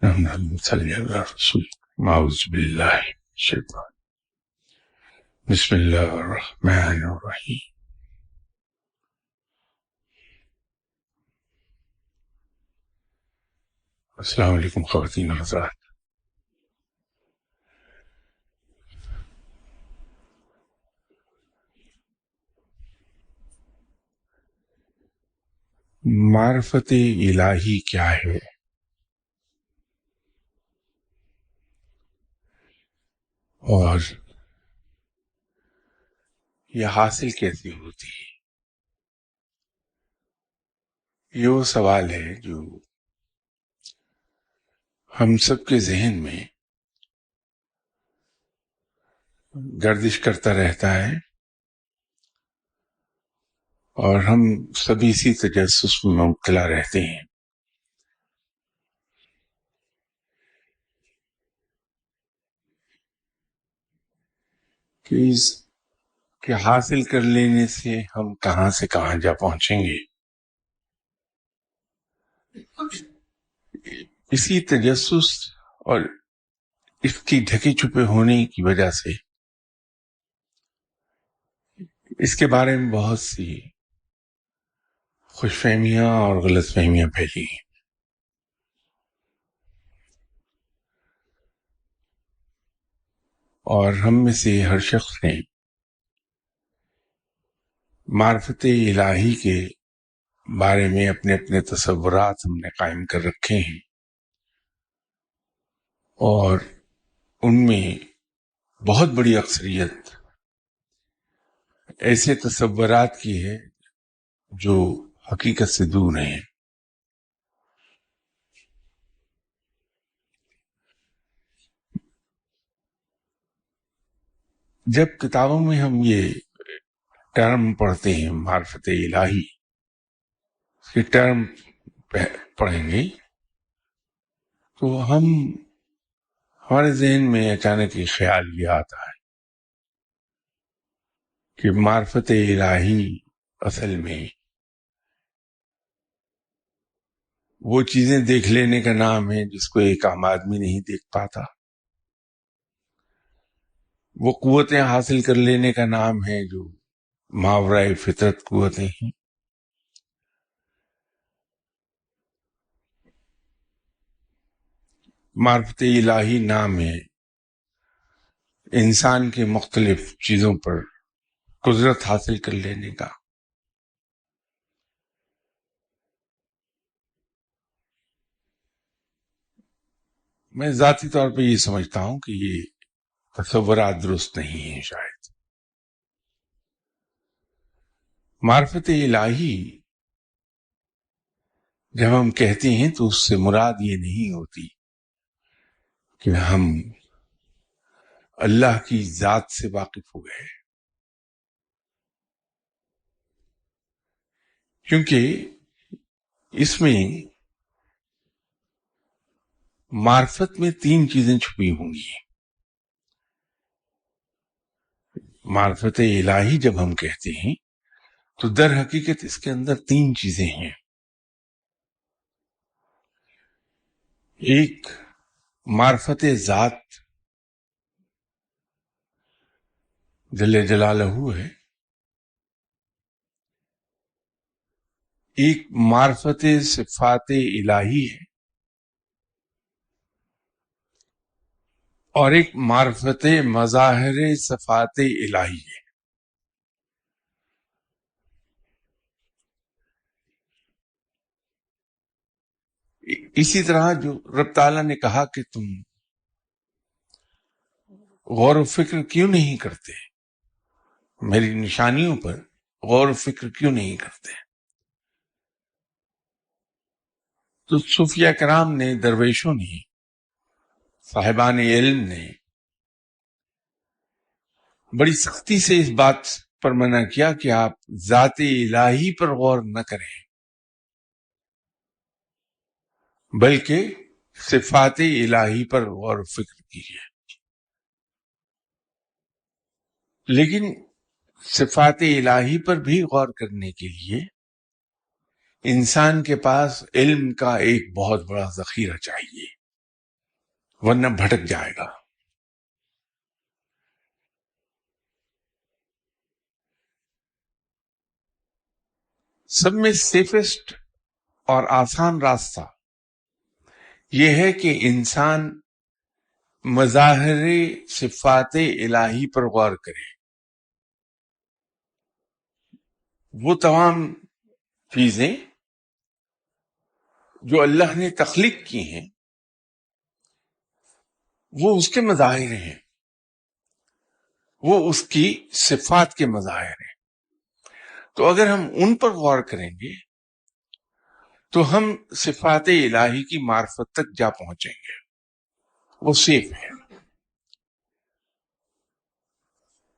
صلی اللہ رسول اعوذ باللہ من الشیطان بسم اللہ الرحمن الرحیم السلام علیکم خواتین و حضرات. معرفت الہی کیا ہے اور یہ حاصل کیسے ہوتی ہے؟ یہ وہ سوال ہے جو ہم سب کے ذہن میں گردش کرتا رہتا ہے اور ہم سبھی اسی تجسس میں مبتلا رہتے ہیں کہ اس کے حاصل کر لینے سے ہم کہاں سے کہاں جا پہنچیں گے. اسی تجسس اور اس کی ڈھکے چھپے ہونے کی وجہ سے اس کے بارے میں بہت سی خوش فہمیاں اور غلط فہمیاں پھیلی ہیں. اور ہم میں سے ہر شخص نے معرفت الہی کے بارے میں اپنے اپنے تصورات ہم نے قائم کر رکھے ہیں اور ان میں بہت بڑی اکثریت ایسے تصورات کی ہے جو حقیقت سے دور ہیں. جب کتابوں میں ہم یہ ٹرم پڑھتے ہیں معرفت الہی کے ٹرم پڑھیں گے تو ہمارے ذہن میں اچانک ایک خیال یہ آتا ہے کہ معرفت الہی اصل میں وہ چیزیں دیکھ لینے کا نام ہے جس کو ایک عام آدمی نہیں دیکھ پاتا. وہ قوتیں حاصل کر لینے کا نام ہے جو ماورائے فطرت قوتیں ہیں. معرفت الہی نام ہے انسان کے مختلف چیزوں پر قدرت حاصل کر لینے کا. میں ذاتی طور پہ یہ سمجھتا ہوں کہ یہ تصورات درست نہیں ہیں. شاید معرفت الہی جب ہم کہتے ہیں تو اس سے مراد یہ نہیں ہوتی کہ ہم اللہ کی ذات سے واقف ہو گئے، کیونکہ اس میں معرفت میں 3 چیزیں چھپی ہوں گی. معرفت الہی جب ہم کہتے ہیں تو در حقیقت اس کے اندر 3 چیزیں ہیں. ایک معرفت ذات جل جلالہ ہے، ایک معرفت صفات الہی ہے، اور ایک معرفت مظاہر صفات الہی ہے. اسی طرح جو رب تعالیٰ نے کہا کہ تم غور و فکر کیوں نہیں کرتے، میری نشانیوں پر غور و فکر کیوں نہیں کرتے، تو صوفیہ کرام نے، درویشوں نے، صاحبان علم نے بڑی سختی سے اس بات پر منع کیا کہ آپ ذات الہی پر غور نہ کریں بلکہ صفات الہی پر غور و فکر کیجیے. لیکن صفات الہی پر بھی غور کرنے کے لیے انسان کے پاس علم کا ایک بہت بڑا ذخیرہ چاہیے. ورنہ بھٹک جائے گا. سب میں سیفسٹ اور آسان راستہ یہ ہے کہ انسان مظاہر صفات الہی پر غور کرے. وہ تمام چیزیں جو اللہ نے تخلیق کی ہیں وہ اس کے مظاہر ہیں، وہ اس کی صفات کے مظاہر ہیں. تو اگر ہم ان پر غور کریں گے تو ہم صفات الہی کی معرفت تک جا پہنچیں گے. وہ سیف ہے،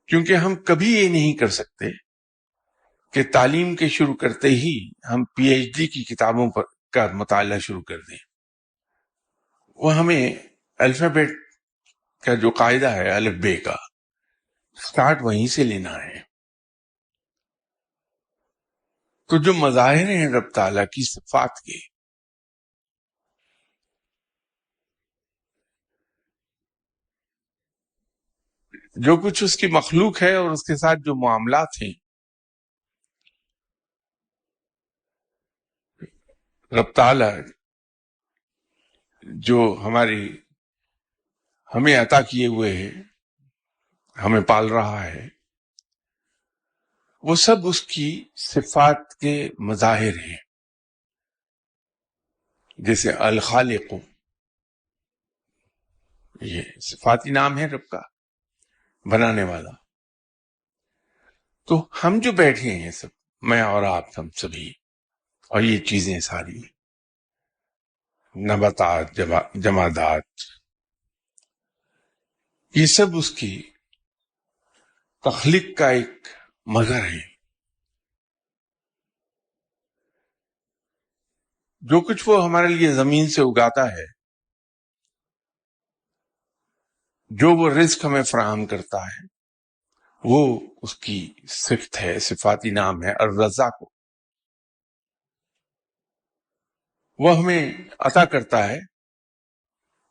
کیونکہ ہم کبھی یہ نہیں کر سکتے کہ تعلیم کے شروع کرتے ہی ہم پی ایچ ڈی کی کتابوں پر کا مطالعہ شروع کر دیں. وہ ہمیں الفابیٹ کا جو قاعدہ ہے الف بے کا، سٹارٹ وہیں سے لینا ہے. تو جو مظاہر ہیں رب تعالیٰ کی صفات کے، جو کچھ اس کی مخلوق ہے اور اس کے ساتھ جو معاملات ہیں، رب تعالیٰ جو ہمیں عطا کیے ہوئے ہیں، ہمیں پال رہا ہے، وہ سب اس کی صفات کے مظاہر ہیں. جیسے الخالق، یہ صفاتی نام ہے رب کا، بنانے والا. تو ہم جو بیٹھے ہیں سب، میں اور آپ، ہم سبھی، اور یہ چیزیں ساری، نباتات، جمادات، یہ سب اس کی تخلیق کا ایک مظہر ہے. جو کچھ وہ ہمارے لیے زمین سے اگاتا ہے، جو وہ رزق ہمیں فراہم کرتا ہے، وہ اس کی صفت ہے، صفاتی نام ہے الرزاق. وہ ہمیں عطا کرتا ہے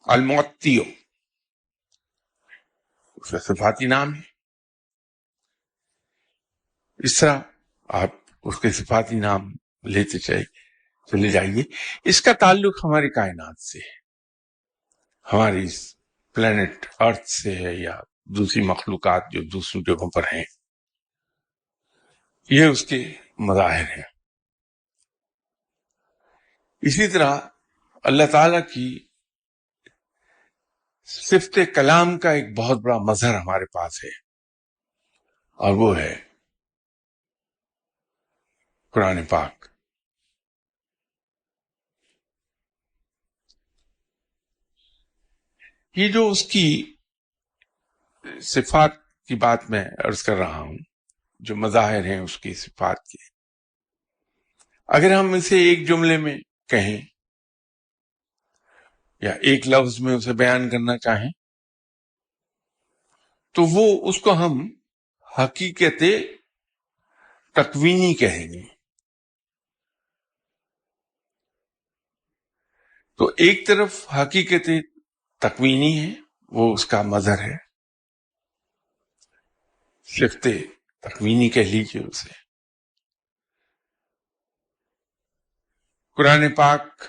المعطیو، اس کا صفاتی نام ہے. اس طرح آپ اس کے صفاتی نام لیتے چلے جائیے. اس کا تعلق ہماری کائنات سے ہے، ہماری پلانٹ ارتھ سے ہے، یا دوسری مخلوقات جو دوسری جگہوں پر ہیں. یہ اس کے مظاہر ہیں. اسی طرح اللہ تعالی کی صفت کلام کا ایک بہت بڑا مظہر ہمارے پاس ہے، اور وہ ہے قرآن پاک. یہ جو اس کی صفات کی بات میں عرض کر رہا ہوں، جو مظاہر ہیں اس کی صفات کے، اگر ہم اسے ایک جملے میں کہیں یا ایک لفظ میں اسے بیان کرنا چاہیں تو وہ اس کو ہم حقیقت تکوینی کہیں گے. تو ایک طرف حقیقت تکوینی ہے، وہ اس کا مظہر ہے، صفت تکوینی کہہ لیجیے اسے. قرآن پاک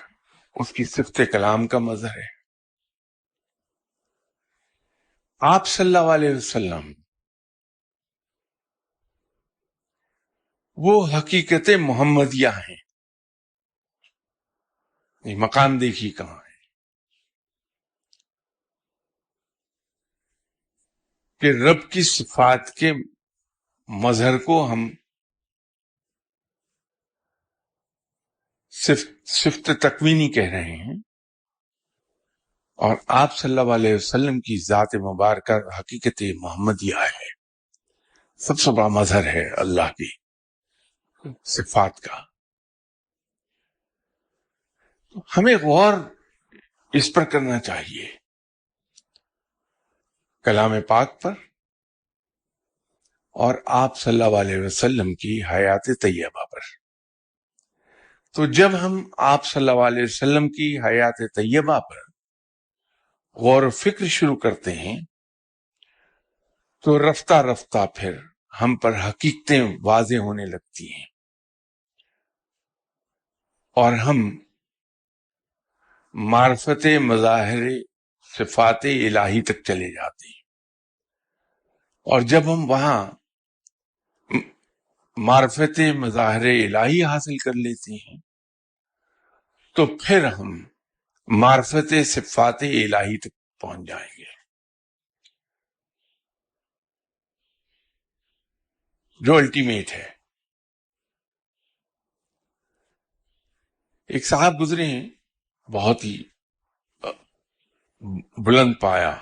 اس کی صفت کلام کا مظہر ہے. آپ صلی اللہ علیہ وسلم وہ حقیقت محمدیہ ہیں. یہ مقام دیکھیے کہاں ہے کہ رب کی صفات کے مظہر کو ہم صفت تکوینی کہہ رہے ہیں، اور آپ صلی اللہ علیہ وسلم کی ذات مبارکہ حقیقت محمدیہ ہے. سب سے بڑا مظہر ہے اللہ کی صفات کا. ہمیں غور اس پر کرنا چاہیے، کلام پاک پر اور آپ صلی اللہ علیہ وسلم کی حیات طیبہ پر. تو جب ہم آپ صلی اللہ علیہ وسلم کی حیات طیبہ پر غور و فکر شروع کرتے ہیں تو رفتہ رفتہ پھر ہم پر حقیقتیں واضح ہونے لگتی ہیں اور ہم معرفت مظاہر صفات الہی تک چلے جاتے ہیں. اور جب ہم وہاں معرفت مظاہر الہی حاصل کر لیتے ہیں تو پھر ہم معرفت صفات الہی تک پہنچ جائیں گے جو الٹیمیٹ ہے. ایک صاحب گزرے ہیں بہت ہی بلند پایا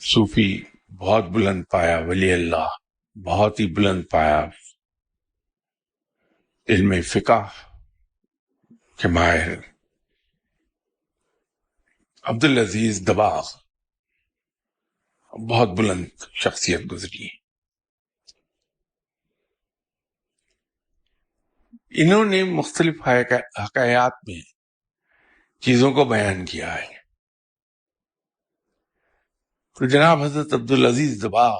صوفی، بہت بلند پایا ولی اللہ، بہت ہی بلند پایا علم فقہ کے ماہر، عبدالعزیز دباغ، بہت بلند شخصیت گزری ہے. انہوں نے مختلف حکایات میں چیزوں کو بیان کیا ہے. تو جناب حضرت عبدالعزیز دباغ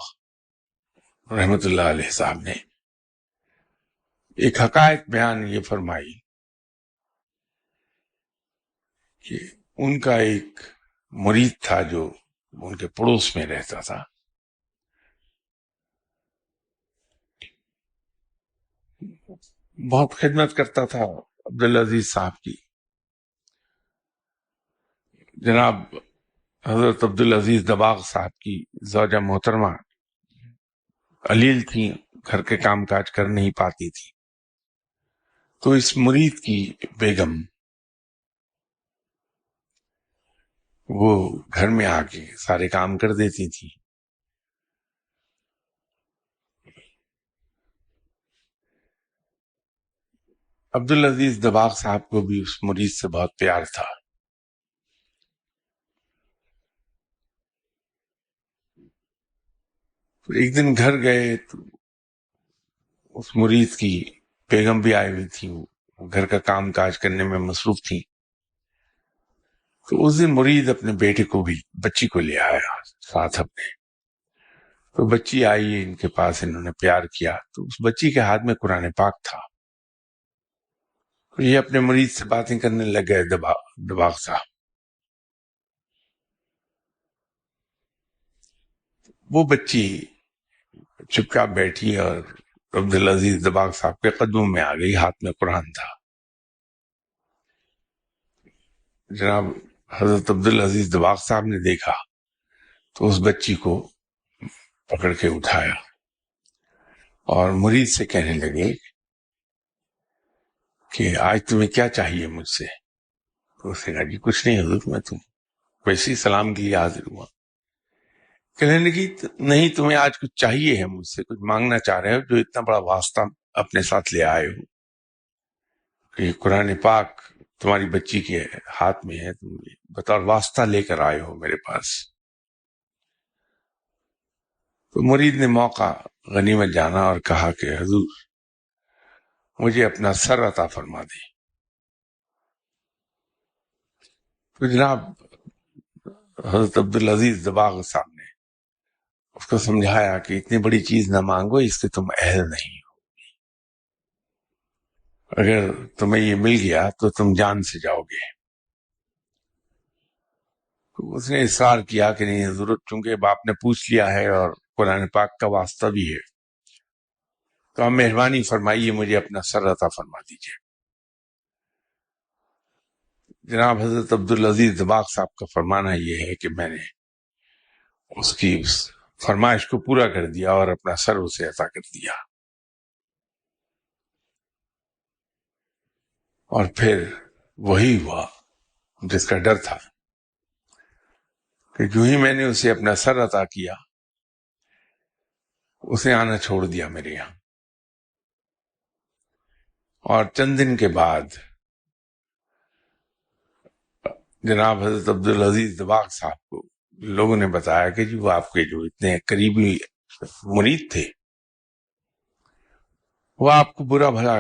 رحمت اللہ علیہ صاحب نے ایک حقائق بیان یہ فرمائی کہ ان کا ایک مرید تھا جو ان کے پڑوس میں رہتا تھا. بہت خدمت کرتا تھا عبدالعزیز صاحب کی. جناب حضرت عبدالعزیز دباغ صاحب کی زوجہ محترمہ علیل تھیں، گھر کے کام کاج کر نہیں پاتی تھی، تو اس مرید کی بیگم وہ گھر میں آ کے سارے کام کر دیتی تھی. عبدالعزیز دباغ صاحب کو بھی اس مرید سے بہت پیار تھا. تو ایک دن گھر گئے تو اس مرید کی بیگم بھی آئی ہوئی تھی، وہ گھر کا کام کاج کرنے میں مصروف تھی. تو اس دن مرید اپنے بیٹے کو بھی، بچی کو لے آیا ساتھ اپنے. تو بچی آئی ان کے پاس، انہوں نے پیار کیا. تو اس بچی کے ہاتھ میں قرآن پاک تھا. تو یہ اپنے مرید سے باتیں کرنے لگ گئے دباغ صاحب. وہ بچی چپ چاپ بیٹھی اور عبدالعزیز دباغ صاحب کے قدموں میں آ گئی، ہاتھ میں قرآن تھا. جناب حضرت عبدالعزیز دباغ صاحب نے دیکھا تو اس بچی کو پکڑ کے اٹھایا اور مرید سے کہنے لگے کہ آج تمہیں کیا چاہیے مجھ سے؟ تو اس نے کہا جی کچھ نہیں حضور، میں تم ویسے ہی سلام کے لیے حاضر ہوا. کہنے لگی نہیں، تمہیں آج کچھ چاہیے ہے مجھ سے، کچھ مانگنا چاہ رہے ہو جو اتنا بڑا واسطہ اپنے ساتھ لے آئے ہو کہ قرآن پاک تمہاری بچی کے ہاتھ میں ہے، تم بطور واسطہ لے کر آئے ہو میرے پاس. تو مرید نے موقع غنیمت جانا اور کہا کہ حضور مجھے اپنا سر عطا فرما دے. تو جناب حضرت عبدالعزیز دباغ صاحب نے اس کو سمجھایا کہ اتنی بڑی چیز نہ مانگو، اس کے تم اہل نہیں ہو. اگر تمہیں یہ مل گیا تو تم جان سے جاؤ گے. تو اس نے اصرار کیا کہ نہیں حضور، چونکہ باپ نے پوچھ لیا ہے اور قرآن پاک کا واسطہ بھی ہے تو آپ مہربانی فرمائیے مجھے اپنا سر عطا فرما دیجیے. جناب حضرت عبدالعزیز دباغ صاحب کا فرمانا یہ ہے کہ میں نے اس کی اس فرمائش کو پورا کر دیا اور اپنا سر اسے عطا کر دیا. اور پھر وہی ہوا جس کا ڈر تھا کہ جو ہی میں نے اسے اپنا سر عطا کیا اسے آنا چھوڑ دیا میرے یہاں. اور چند دن کے بعد جناب حضرت عبدالعزیز دباغ صاحب کو لوگوں نے بتایا کہ جی وہ آپ کے جو اتنے قریبی مرید تھے وہ آپ کو برا بھلا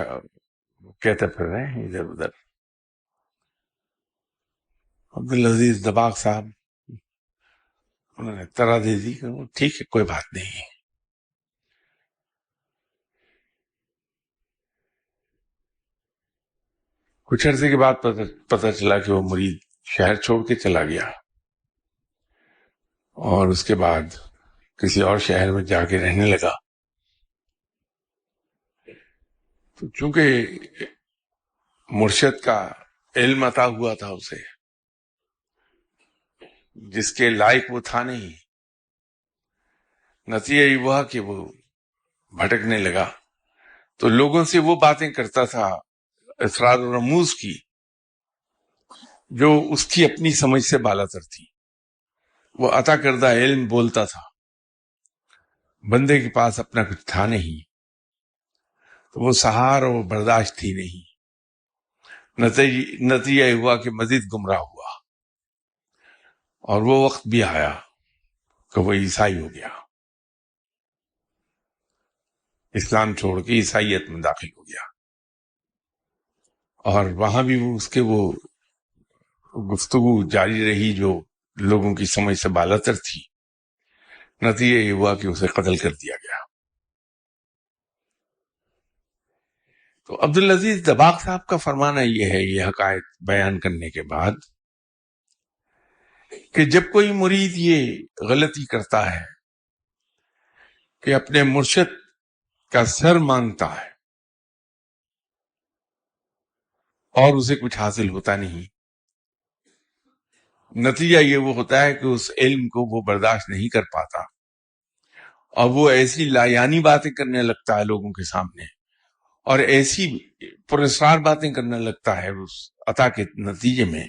کہتے پھر رہے ہیں ادھر ادھر. عبدالعزیز دباغ صاحب انہوں نے طرح دے دی کہ ٹھیک ہے کوئی بات نہیں. کچھ عرصے کے بعد پتہ چلا کہ وہ مرید شہر چھوڑ کے چلا گیا، اور اس کے بعد کسی اور شہر میں جا کے رہنے لگا. تو چونکہ مرشد کا علم عطا ہوا تھا اسے جس کے لائق وہ تھا نہیں، نتیجہ یہ ہوا کہ وہ بھٹکنے لگا. تو لوگوں سے وہ باتیں کرتا تھا اسرار و رموز کی جو اس کی اپنی سمجھ سے بالاتر تھی. وہ عطا کردہ علم بولتا تھا، بندے کے پاس اپنا کچھ تھا نہیں، تو وہ سہار اور برداشت تھی نہیں. نتیجہ یہ ہوا کہ مزید گمراہ ہوا، اور وہ وقت بھی آیا کہ وہ عیسائی ہو گیا، اسلام چھوڑ کے عیسائیت میں داخل ہو گیا. اور وہاں بھی اس کے وہ گفتگو جاری رہی جو لوگوں کی سمجھ سے بالاتر تھی. نتیجہ یہ ہوا کہ اسے قتل کر دیا گیا. تو عبدالعزیز دباغ صاحب کا فرمانا یہ ہے، یہ حقائق بیان کرنے کے بعد، کہ جب کوئی مرید یہ غلطی کرتا ہے کہ اپنے مرشد کا سر مانگتا ہے اور اسے کچھ حاصل ہوتا نہیں، نتیجہ یہ وہ ہوتا ہے کہ اس علم کو وہ برداشت نہیں کر پاتا، اور وہ ایسی لایانی باتیں کرنے لگتا ہے لوگوں کے سامنے، اور ایسی پراسرار باتیں کرنے لگتا ہے اس عطا کے نتیجے میں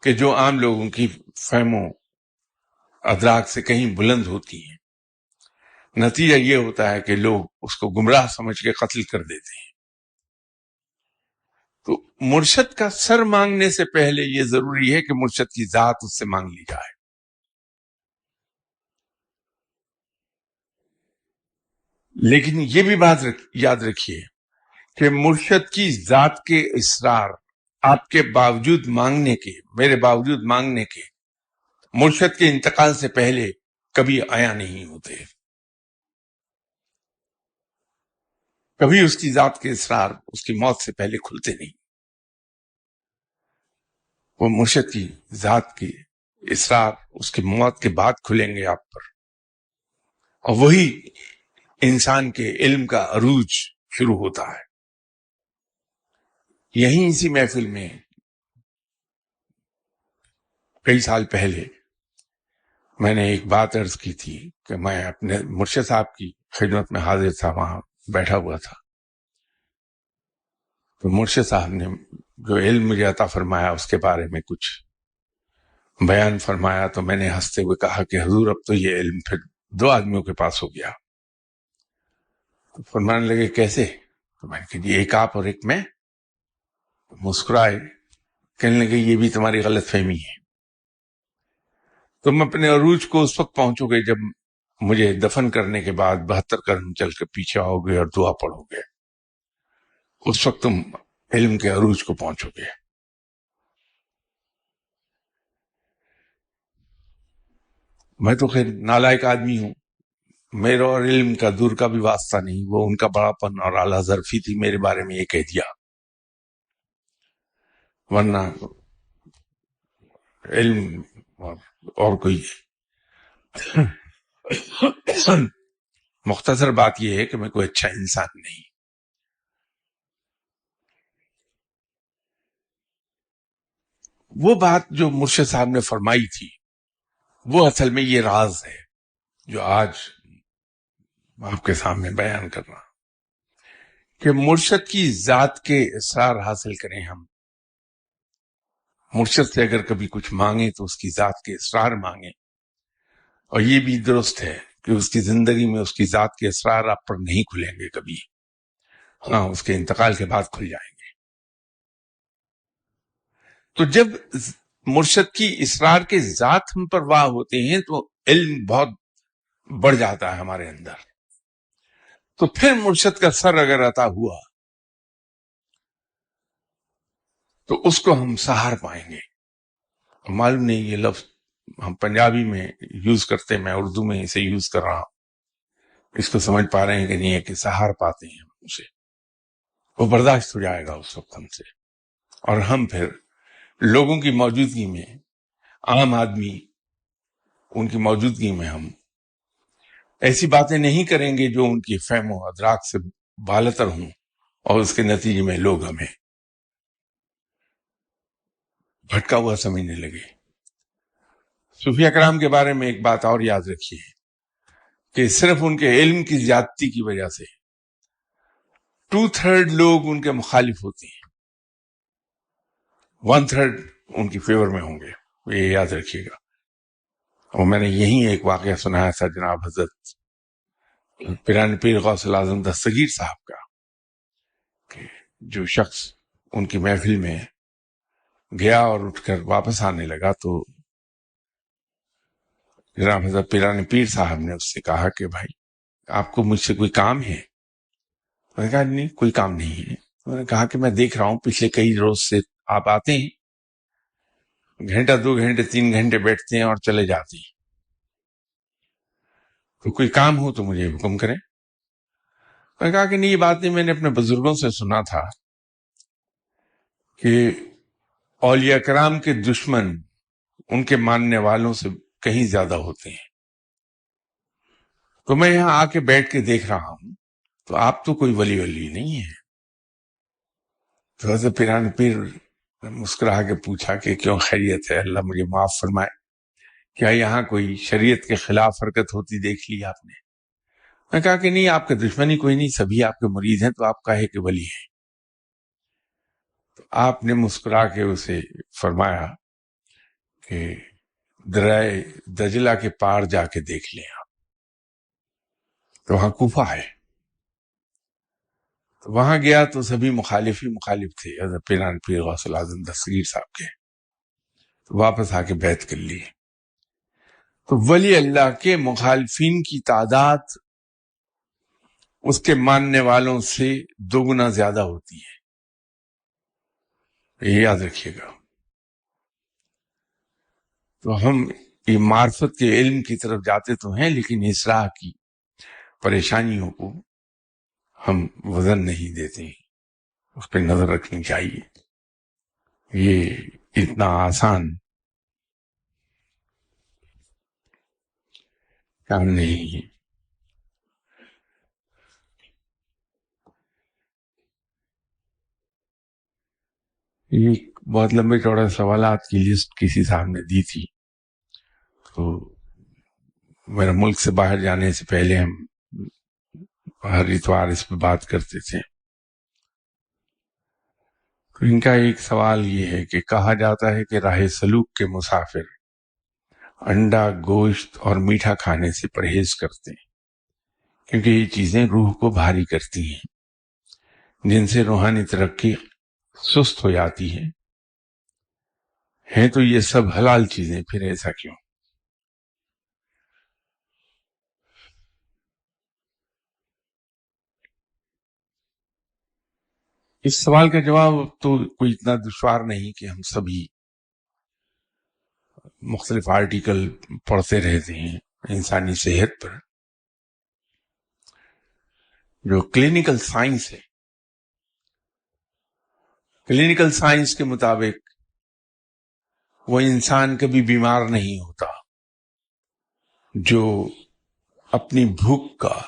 کہ جو عام لوگوں کی فہم و ادراک سے کہیں بلند ہوتی ہیں. نتیجہ یہ ہوتا ہے کہ لوگ اس کو گمراہ سمجھ کے قتل کر دیتے ہیں. تو مرشد کا سر مانگنے سے پہلے یہ ضروری ہے کہ مرشد کی ذات اس سے مانگ لی جائے. لیکن یہ بھی بات یاد رکھیے کہ مرشد کی ذات کے اسرار آپ کے باوجود مانگنے کے، میرے باوجود مانگنے کے، مرشد کے انتقال سے پہلے کبھی آیا نہیں ہوتے. کبھی اس کی ذات کے اسرار اس کی موت سے پہلے کھلتے نہیں. وہ مرشد کی ذات کے اسرار اس کی موت کے بعد کھلیں گے آپ پر، اور وہی انسان کے علم کا عروج شروع ہوتا ہے. یہیں اسی محفل میں کئی سال پہلے میں نے ایک بات عرض کی تھی کہ میں اپنے مرشد صاحب کی خدمت میں حاضر تھا، وہاں بیٹھا ہوا تھا. تو مرشد صاحب نے جو علم مجھے عطا فرمایا اس کے بارے میں کچھ بیان فرمایا. تو میں نے ہنستے ہوئے کہا کہ حضور اب تو یہ علم پھر 2 آدمیوں کے پاس ہو گیا. تو فرمانے لگے کیسے؟ تو میں نے کہا جی ایک آپ اور ایک میں. مسکرائے، کہنے لگے یہ بھی تمہاری غلط فہمی ہے. تم اپنے عروج کو اس وقت پہنچو گے جب مجھے دفن کرنے کے بعد 72 قدم چل کے پیچھے آؤ گے اور دعا پڑھو گے. اس وقت تم علم کے عروج کو پہنچو گے. میں تو خیر نالائق آدمی ہوں، میرا اور علم کا دور کا بھی واسطہ نہیں. وہ ان کا بڑاپن اور اعلیٰ ظرفی تھی میرے بارے میں یہ کہہ دیا، ورنہ علم اور کوئی. مختصر بات یہ ہے کہ میں کوئی اچھا انسان نہیں. وہ بات جو مرشد صاحب نے فرمائی تھی وہ اصل میں یہ راز ہے جو آج آپ کے سامنے بیان کرنا، کہ مرشد کی ذات کے اسرار حاصل کریں. ہم مرشد سے اگر کبھی کچھ مانگیں تو اس کی ذات کے اسرار مانگیں. اور یہ بھی درست ہے کہ اس کی زندگی میں اس کی ذات کے اسرار آپ پر نہیں کھلیں گے کبھی، ہاں اس کے انتقال کے بعد کھل جائیں گے. تو جب مرشد کی اسرار کے ذات ہم پر واہ ہوتے ہیں تو علم بہت بڑھ جاتا ہے ہمارے اندر. تو پھر مرشد کا سر اگر عطا ہوا تو اس کو ہم سہار پائیں گے. معلوم نہیں یہ لفظ ہم پنجابی میں یوز کرتے ہیں، میں اردو میں اسے یوز کر رہا ہوں، اس کو سمجھ پا رہے ہیں کہ نہیں ہے کہ سہار پاتے ہیں اسے، وہ برداشت ہو جائے گا اس وقت ہم سے، اور ہم پھر لوگوں کی موجودگی میں، عام آدمی ان کی موجودگی میں ہم ایسی باتیں نہیں کریں گے جو ان کی فہم و ادراک سے بالاتر ہوں، اور اس کے نتیجے میں لوگ ہمیں بھٹکا ہوا سمجھنے لگے۔ صوفیہ کرام کے بارے میں ایک بات اور یاد رکھیے کہ صرف ان کے علم کی زیادتی کی وجہ سے 2/3 لوگ ان کے مخالف ہوتے ہیں، 1/3 ان کی فیور میں ہوں گے، یہ یاد رکھیے گا۔ اور میں نے یہی ایک واقعہ سنایا تھا جناب حضرت پیران پیر غوث الاعظم دستگیر صاحب کا، کہ جو شخص ان کی محفل میں گیا اور اٹھ کر واپس آنے لگا تو جناب حضرت پیران پیر صاحب نے اس سے کہا کہ بھائی آپ کو مجھ سے کوئی کام ہے؟ میں نے کہا نہیں کوئی کام نہیں ہے۔ میں نے کہا کہ میں دیکھ رہا ہوں پچھلے کئی روز سے آپ آتے ہیں، گھنٹہ 2 گھنٹے 3 گھنٹے بیٹھتے ہیں اور چلے جاتے ہیں، تو کوئی کام ہو تو مجھے حکم کریں۔ میں نے کہا کہ نہیں یہ باتیں میں نے اپنے بزرگوں سے سنا تھا کہ اولیاء کرام کے دشمن ان کے ماننے والوں سے کہیں زیادہ ہوتے ہیں، تو میں یہاں آ کے بیٹھ کے دیکھ رہا ہوں، تو آپ تو کوئی ولی نہیں ہے۔ تو حضرت پیران پیر نے مسکرا کے پوچھا کہ کیوں خیریت ہے، اللہ مجھے معاف فرمائے، کیا یہاں کوئی شریعت کے خلاف حرکت ہوتی دیکھ لی آپ نے؟ میں کہا کہ نہیں آپ کا دشمن ہی کوئی نہیں، سبھی آپ کے مرید ہیں، تو آپ کاہے کہ ولی ہیں؟ تو آپ نے مسکرا کے اسے فرمایا کہ درائے دجلہ کے پار جا کے دیکھ لیں آپ، تو وہاں کوفہ ہے۔ تو وہاں گیا تو سبھی مخالف ہی مخالف تھے حضرت پیران پیر غوث الاعظم دستگیر صاحب کے، تو واپس آ کے بیعت کر لی۔ تو ولی اللہ کے مخالفین کی تعداد اس کے ماننے والوں سے 2 گنا زیادہ ہوتی ہے، یہ یاد رکھیے گا۔ تو ہم یہ معرفت کے علم کی طرف جاتے تو ہیں، لیکن اصلاح کی پریشانیوں کو ہم وزن نہیں دیتے ہیں، اس پہ نظر رکھنی چاہیے، یہ اتنا آسان کام نہیں ہے۔ یہ بہت لمبے چوڑے سوالات کی لسٹ کسی صاحب نے دی تھی، تو میرا ملک سے باہر جانے سے پہلے ہم ہر اتوار اس پہ بات کرتے تھے۔ تو ان کا ایک سوال یہ ہے کہ کہا جاتا ہے کہ راہ سلوک کے مسافر انڈا، گوشت اور میٹھا کھانے سے پرہیز کرتے ہیں کیونکہ یہ چیزیں روح کو بھاری کرتی ہیں، جن سے روحانی ترقی سست ہو جاتی ہے۔ ہیں تو یہ سب حلال چیزیں، پھر ایسا کیوں؟ اس سوال کا جواب تو کوئی اتنا دشوار نہیں کہ ہم سبھی مختلف آرٹیکل پڑھتے رہتے ہیں انسانی صحت پر۔ جو کلینکل سائنس ہے، کلینکل سائنس کے مطابق وہ انسان کبھی بیمار نہیں ہوتا جو اپنی بھوک کا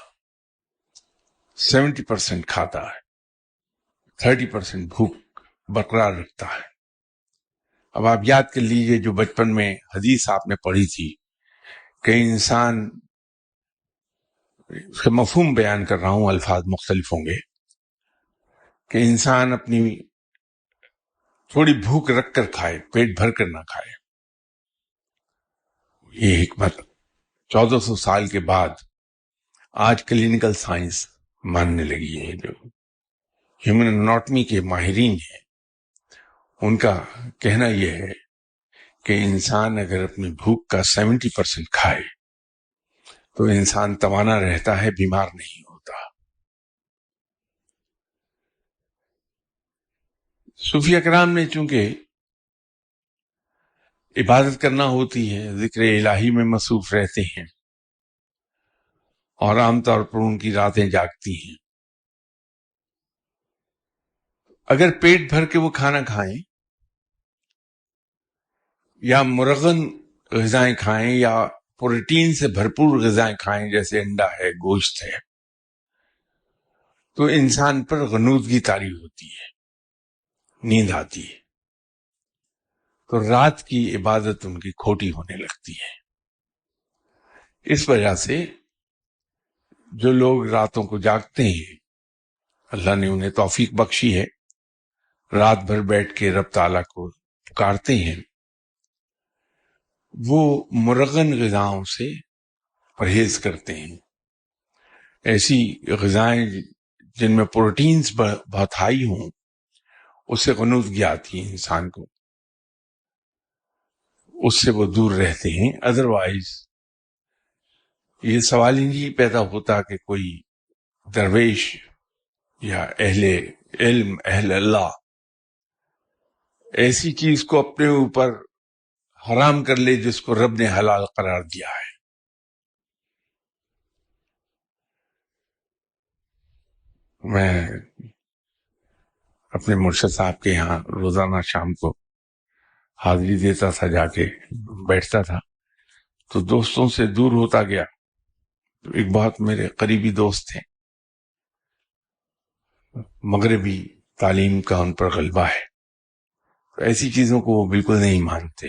70% کھاتا ہے، 30% بھوک برقرار رکھتا ہے۔ اب آپ یاد کر لیجئے جو بچپن میں حدیث آپ نے پڑھی تھی کہ انسان، اس کا مفہوم بیان کر رہا ہوں، الفاظ مختلف ہوں گے، کہ انسان اپنی تھوڑی بھوک رکھ کر کھائے، پیٹ بھر کر نہ کھائے۔ یہ حکمت 1400 سال کے بعد آج کلینکل سائنس ماننے لگی ہے۔ جو ہیومن اناٹمی کے ماہرین ہیں ان کا کہنا یہ ہے کہ انسان اگر اپنی بھوک کا 70% کھائے تو انسان توانا رہتا ہے، بیمار نہیں ہوتا۔ صوفیہ کرام نے چونکہ عبادت کرنا ہوتی ہے، ذکر الہی میں مصروف رہتے ہیں، اور عام طور پر ان کی راتیں جاگتی ہیں. اگر پیٹ بھر کے وہ کھانا کھائیں یا مرغن غذائیں کھائیں یا پروٹین سے بھرپور غذائیں کھائیں جیسے انڈا ہے، گوشت ہے، تو انسان پر غنودگی طاری ہوتی ہے، نیند آتی ہے، تو رات کی عبادت ان کی کھوٹی ہونے لگتی ہے. اس وجہ سے جو لوگ راتوں کو جاگتے ہیں، اللہ نے انہیں توفیق بخشی ہے، رات بھر بیٹھ کے رب تعالیٰ کو پکارتے ہیں، وہ مرغن غذاؤں سے پرہیز کرتے ہیں. ایسی غذائیں جن میں پروٹینز بہت ہائی ہوں، اس سے غنودگی آتی ہے انسان کو، اس سے وہ دور رہتے ہیں. ادروائز یہ سوال ہی نہیں پیدا ہوتا کہ کوئی درویش یا اہل علم، اہل اللہ ایسی چیز کو اپنے اوپر حرام کر لے جس کو رب نے حلال قرار دیا ہے. میں اپنے مرشد صاحب کے یہاں روزانہ شام کو حاضری دیتا تھا، جا کے بیٹھتا تھا، تو دوستوں سے دور ہوتا گیا. تو ایک بہت میرے قریبی دوست تھے، مغربی تعلیم کا ان پر غلبہ ہے، تو ایسی چیزوں کو وہ بالکل نہیں مانتے،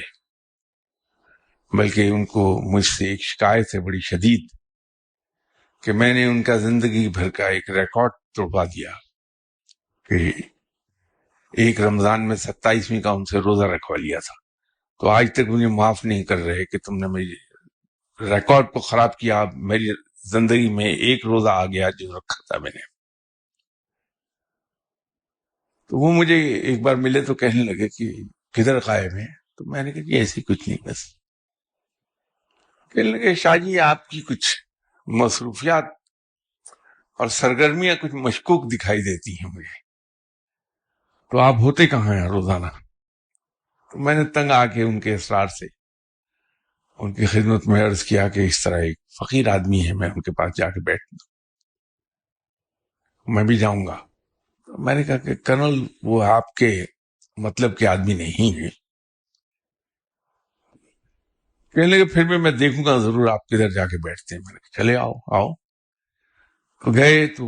بلکہ ان کو مجھ سے ایک شکایت ہے بڑی شدید کہ میں نے ان کا زندگی بھر کا ایک ریکارڈ توڑوا دیا کہ ایک رمضان میں 27ویں کا ان سے روزہ رکھوا لیا تھا، تو آج تک مجھے معاف نہیں کر رہے کہ تم نے میری ریکارڈ کو خراب کیا. میری زندگی میں ایک روزہ آ گیا جو رکھا تھا میں نے. تو وہ مجھے ایک بار ملے تو کہنے لگے کہ کدھر قائم ہے؟ تو میں نے کہا کہ ایسی کچھ نہیں، بس. کہنے لگے شاہ جی آپ کی کچھ مصروفیات اور سرگرمیاں کچھ مشکوک دکھائی دیتی ہیں مجھے، تو آپ ہوتے کہاں ہیں روزانہ؟ تو میں نے تنگ آ کے ان کے اصرار سے ان کی خدمت میں عرض کیا کہ اس طرح ایک فقیر آدمی ہے، میں ان کے پاس جا کے بیٹھ دوں، میں بھی جاؤں گا. میں نے کہا کہ کرنل وہ آپ کے مطلب کے آدمی نہیں ہے. کہنے لگے پھر بھی میں دیکھوں گا ضرور آپ کدھر جا کے بیٹھتے ہیں. میں نے کہا چلے آؤ آؤ. تو گئے تو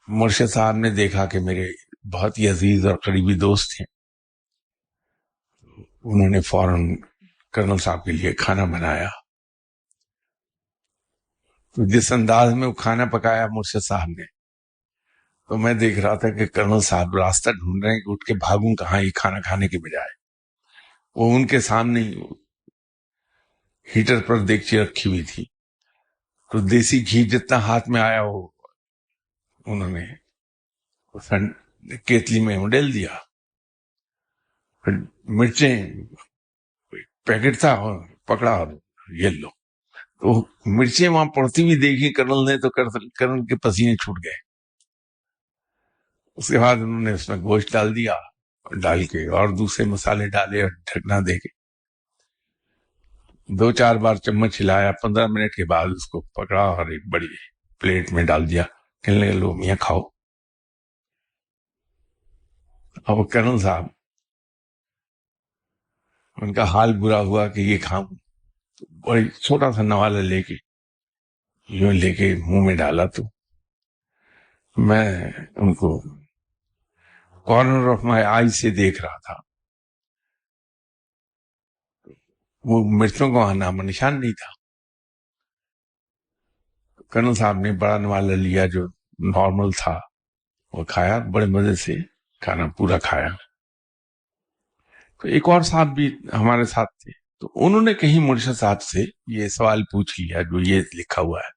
مرشد صاحب نے دیکھا کہ میرے بہت ہی عزیز اور قریبی دوست ہیں. انہوں نے فوراً کرنل صاحب کے لیے کھانا بنایا. تو جس انداز میں وہ کھانا پکایا مرشد صاحب نے، تو میں دیکھ رہا تھا کہ کرنل صاحب راستہ ڈھونڈ رہے ہیں کہ اٹھ کے بھاگوں کہاں یہ کھانا کھانے کے بجائے. وہ ان کے سامنے ہیٹر پر دیگچی رکھی ہوئی تھی، تو دیسی گھی جتنا ہاتھ میں آیا وہ انہوں نے کیتلی میں ڈال دیا. پھر مرچیں پیکٹ تھا اور پکڑا اور یہ لو. تو مرچیں وہاں پڑتی ہوئی دیکھی کرنل نے تو کرنل کے پسینے چھوٹ گئے. اس کے بعد انہوں نے اس میں گوشت ڈال دیا، ڈال کے اور دوسرے مسالے ڈالے اور ڈھکنا دے کے 2-4 بار چمچ ہلایا. 15 منٹ کے بعد اس کو پکڑا اور ایک بڑی پلیٹ میں ڈال دیا. کہنے لگے لو میاں کھاؤ. اب کرنل صاحب ان کا حال برا ہوا کہ یہ کھاؤں. بڑی چھوٹا سا نوالا لے کے یوں لے کے منہ میں ڈالا، تو میں ان کو کارنر آف مائی آئی سے دیکھ رہا تھا. وہ مرچوں کا وہاں نام نشان نہیں تھا. کرنل صاحب نے بڑا نوالا لیا جو نارمل تھا، وہ کھایا، بڑے مزے سے کھانا پورا کھایا. تو ایک اور صاحب بھی ہمارے ساتھ تھے، تو انہوں نے کہیں مرشد صاحب سے یہ سوال پوچھ لیا جو یہ لکھا ہوا ہے.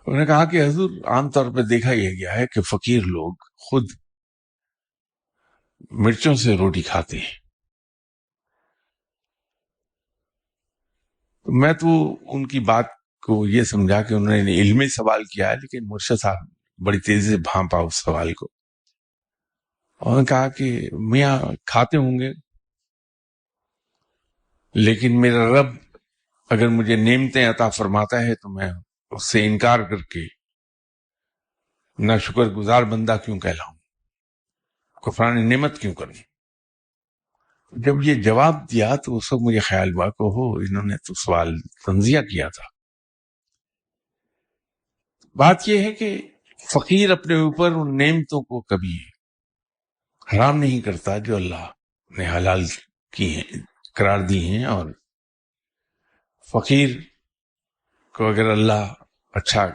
انہوں نے کہا کہ حضور عام طور پہ دیکھا یہ گیا ہے کہ فقیر لوگ خود مرچوں سے روٹی کھاتے ہیں. میں تو ان کی بات کو یہ سمجھا کہ انہوں نے علمی سوال کیا ہے، لیکن مرشد صاحب بڑی تیزی سے بھانپا اس سوال کو. انہوں نے کہا کہ میاں کھاتے ہوں گے. لیکن میرا رب اگر مجھے نعمتیں عطا فرماتا ہے تو میں اس سے انکار کر کے نہ شکر گزار بندہ کیوں کہلاؤں، کفران نعمت کیوں کروں؟ جب یہ جواب دیا تو اس وقت مجھے خیال ہوا کہ انہوں نے تو سوال تنزیہ کیا تھا۔ بات یہ ہے کہ فقیر اپنے اوپر ان نعمتوں کو کبھی حرام نہیں کرتا جو اللہ نے حلال کی ہیں، قرار دی ہیں، اور فقیر کو اگر اللہ اچھا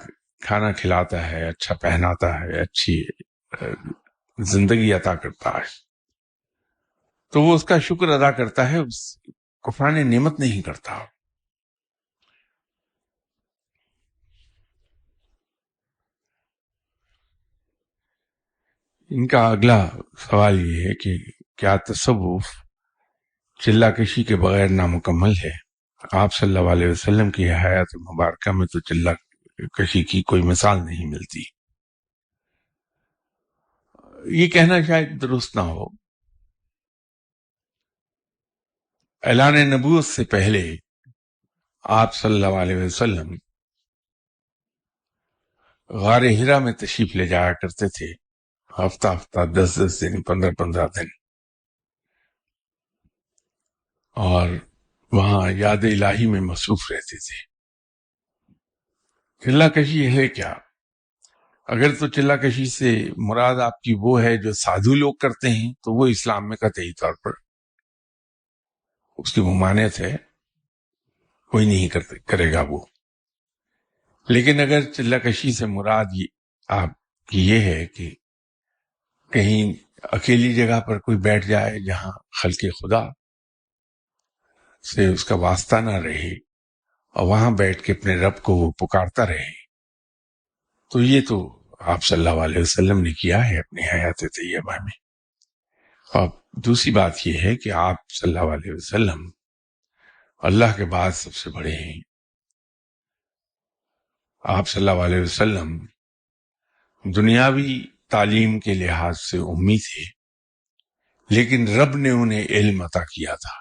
کھانا کھلاتا ہے، اچھا پہناتا ہے، اچھی زندگی عطا کرتا ہے تو وہ اس کا شکر ادا کرتا ہے، اس کفران نعمت نہیں کرتا۔ ان کا اگلا سوال یہ ہے کہ کیا تصوف چلہ کشی کے بغیر نامکمل ہے؟ آپ صلی اللہ علیہ وسلم کی حیات مبارکہ میں تو چلہ کشی کی کوئی مثال نہیں ملتی۔ یہ کہنا شاید درست نہ ہو۔ اعلان نبوت سے پہلے آپ صلی اللہ علیہ وسلم غار ہرا میں تشریف لے جایا کرتے تھے، ہفتہ ہفتہ، 10 دن، 15 دن، اور وہاں یاد الہی میں مصروف رہتے تھے۔ چلہ کشی ہے کیا؟ اگر تو چلہ کشی سے مراد آپ کی وہ ہے جو سادھو لوگ کرتے ہیں تو وہ اسلام میں قطعی طور پر اس کی ممانعت ہے، کوئی نہیں کرے گا وہ۔ لیکن اگر چلہ کشی سے مراد آپ کی یہ ہے کہ کہیں اکیلی جگہ پر کوئی بیٹھ جائے جہاں خلق خدا سے اس کا واسطہ نہ رہے اور وہاں بیٹھ کے اپنے رب کو وہ پکارتا رہے، تو یہ تو آپ صلی اللہ علیہ وسلم نے کیا ہے اپنی حیات طیبہ میں۔ اور دوسری بات یہ ہے کہ آپ صلی اللہ علیہ وسلم اللہ کے بعد سب سے بڑے ہیں۔ آپ صلی اللہ علیہ وسلم دنیاوی تعلیم کے لحاظ سے امی تھے، لیکن رب نے انہیں علم عطا کیا تھا۔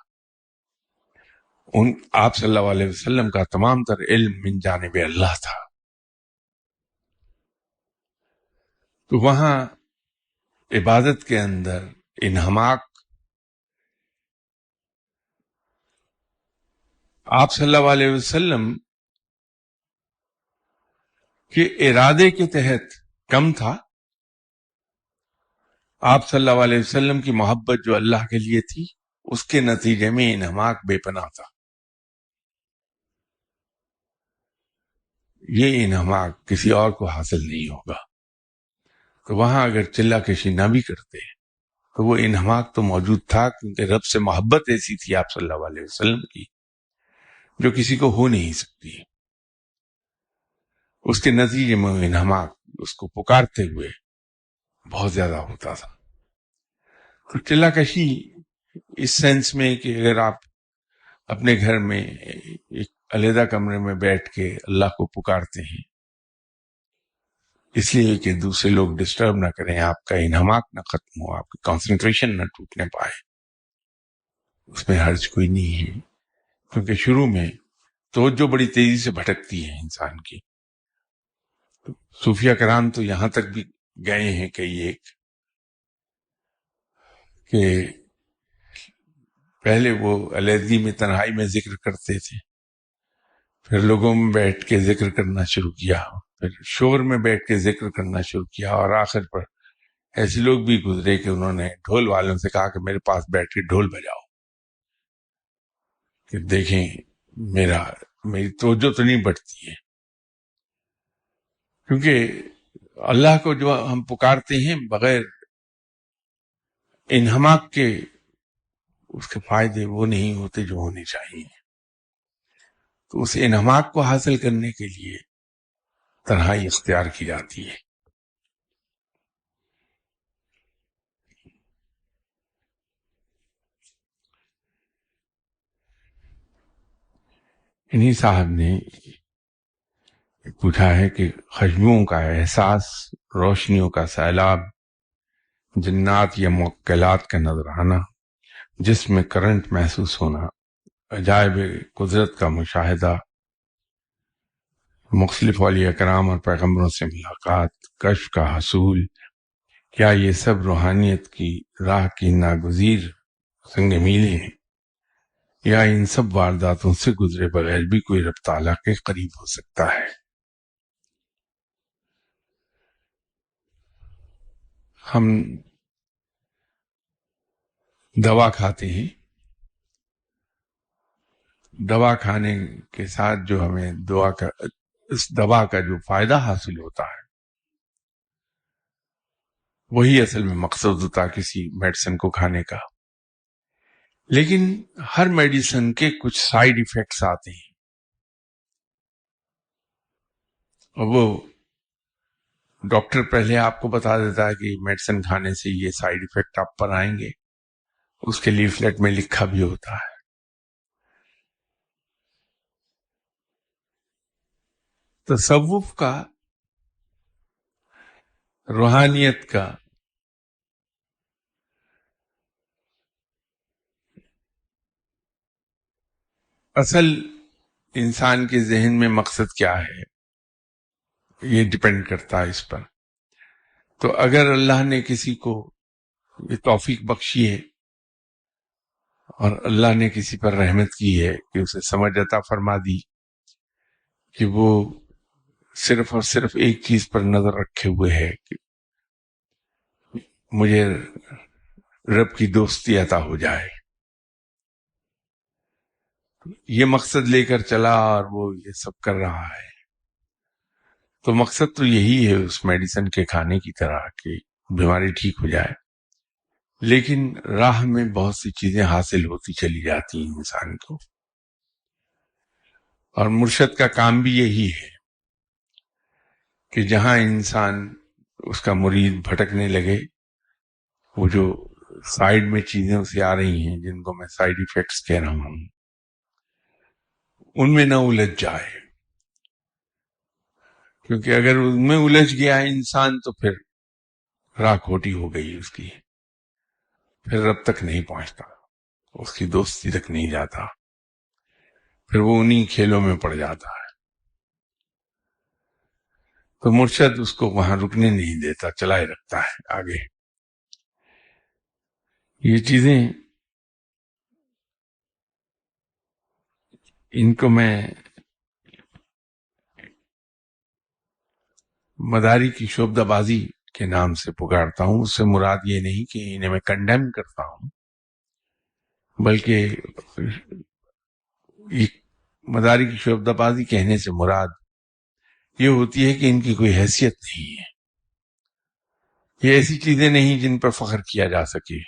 آپ صلی اللہ علیہ وسلم کا تمام تر علم من جانب اللہ تھا، تو وہاں عبادت کے اندر انہماک آپ صلی اللہ علیہ وسلم کے ارادے کے تحت کم تھا۔ آپ صلی اللہ علیہ وسلم کی محبت جو اللہ کے لیے تھی، اس کے نتیجے میں انہماک بے پناہ تھا۔ یہ انہماک کسی اور کو حاصل نہیں ہوگا، تو وہاں اگر چلہ کشی نہ بھی کرتے تو وہ انہماک تو موجود تھا، کیونکہ رب سے محبت ایسی تھی آپ صلی اللہ علیہ وسلم کی جو کسی کو ہو نہیں سکتی۔ اس کے نتیجے میں انہماک اس کو پکارتے ہوئے بہت زیادہ ہوتا تھا۔ تو چلہ کشی اس سینس میں کہ اگر آپ اپنے گھر میں ایک علیحدہ کمرے میں بیٹھ کے اللہ کو پکارتے ہیں اس لیے کہ دوسرے لوگ ڈسٹرب نہ کریں، آپ کا انہماک نہ ختم ہو، آپ کی کنسنٹریشن نہ ٹوٹنے پائے، اس میں حرج کوئی نہیں ہے، کیونکہ شروع میں توجہ بڑی تیزی سے بھٹکتی ہے انسان کی۔ صوفیہ کرام تو یہاں تک بھی گئے ہیں کہ پہلے وہ علیحدگی میں تنہائی میں ذکر کرتے تھے، پھر لوگوں میں بیٹھ کے ذکر کرنا شروع کیا، پھر شور میں بیٹھ کے ذکر کرنا شروع کیا، اور آخر پر ایسے لوگ بھی گزرے کہ انہوں نے ڈھول والوں سے کہا کہ میرے پاس بیٹھ کے ڈھول بجاؤ کہ دیکھیں میری توجہ تو نہیں بڑھتی ہے۔ کیونکہ اللہ کو جو ہم پکارتے ہیں بغیر انہماک کے، اس کے فائدے وہ نہیں ہوتے جو ہونے چاہیے۔ تو اس انہماک کو حاصل کرنے کے لیے تنہائی اختیار کی جاتی ہے۔ انہی صاحب نے پوچھا ہے کہ خشبوؤں کا احساس، روشنیوں کا سیلاب، جنات یا موکلات کا نظر آنا، جس میں کرنٹ محسوس ہونا، عجائب قدرت کا مشاہدہ، مختلف اولیاء کرام اور پیغمبروں سے ملاقات، کشف کا حصول، کیا یہ سب روحانیت کی راہ کی ناگزیر سنگ میلیں ہیں، یا ان سب وارداتوں سے گزرے بغیر بھی کوئی رب تعالیٰ کے قریب ہو سکتا ہے؟ ہم دوا کھاتے ہیں، دوا کھانے کے ساتھ جو ہمیں اس دوا کا جو فائدہ حاصل ہوتا ہے وہی اصل میں مقصد ہوتا ہے کسی میڈیسن کو کھانے کا. لیکن ہر میڈیسن کے کچھ سائیڈ ایفیکٹس آتے ہیں، اور وہ ڈاکٹر پہلے آپ کو بتا دیتا ہے کہ میڈیسن کھانے سے یہ سائیڈ ایفیکٹ آپ پر آئیں گے، اس کے لیفلیٹ میں لکھا بھی ہوتا ہے. تصوف کا، روحانیت کا اصل انسان کے ذہن میں مقصد کیا ہے یہ ڈپینڈ کرتا ہے اس پر. تو اگر اللہ نے کسی کو یہ توفیق بخشی ہے اور اللہ نے کسی پر رحمت کی ہے کہ اسے سمجھ عطا فرما دی کہ وہ صرف اور صرف ایک چیز پر نظر رکھے ہوئے ہے کہ مجھے رب کی دوستی عطا ہو جائے، یہ مقصد لے کر چلا اور وہ یہ سب کر رہا ہے، تو مقصد تو یہی ہے اس میڈیسن کے کھانے کی طرح کہ بیماری ٹھیک ہو جائے. لیکن راہ میں بہت سی چیزیں حاصل ہوتی چلی جاتی ہیں انسان کو، اور مرشد کا کام بھی یہی ہے کہ جہاں انسان اس کا مرید بھٹکنے لگے، وہ جو سائیڈ میں چیزیں اسے آ رہی ہیں جن کو میں سائیڈ ایفیکٹس کہہ رہا ہوں، ان میں نہ الجھ جائے، کیونکہ اگر ان میں الجھ گیا انسان تو پھر راہ کھوٹی ہو گئی اس کی، پھر رب تک نہیں پہنچتا، اس کی دوستی تک نہیں جاتا، پھر وہ انہی کھیلوں میں پڑ جاتا ہے. تو مرشد اس کو وہاں رکنے نہیں دیتا، چلائے رکھتا ہے آگے. یہ چیزیں ان کو میں مداری کی شعبدہ بازی کے نام سے پکارتا ہوں. اس سے مراد یہ نہیں کہ انہیں میں کنڈیم کرتا ہوں، بلکہ مداری کی شعبدہ بازی کہنے سے مراد یہ ہوتی ہے کہ ان کی کوئی حیثیت نہیں ہے، یہ ایسی چیزیں نہیں جن پر فخر کیا جا سکے،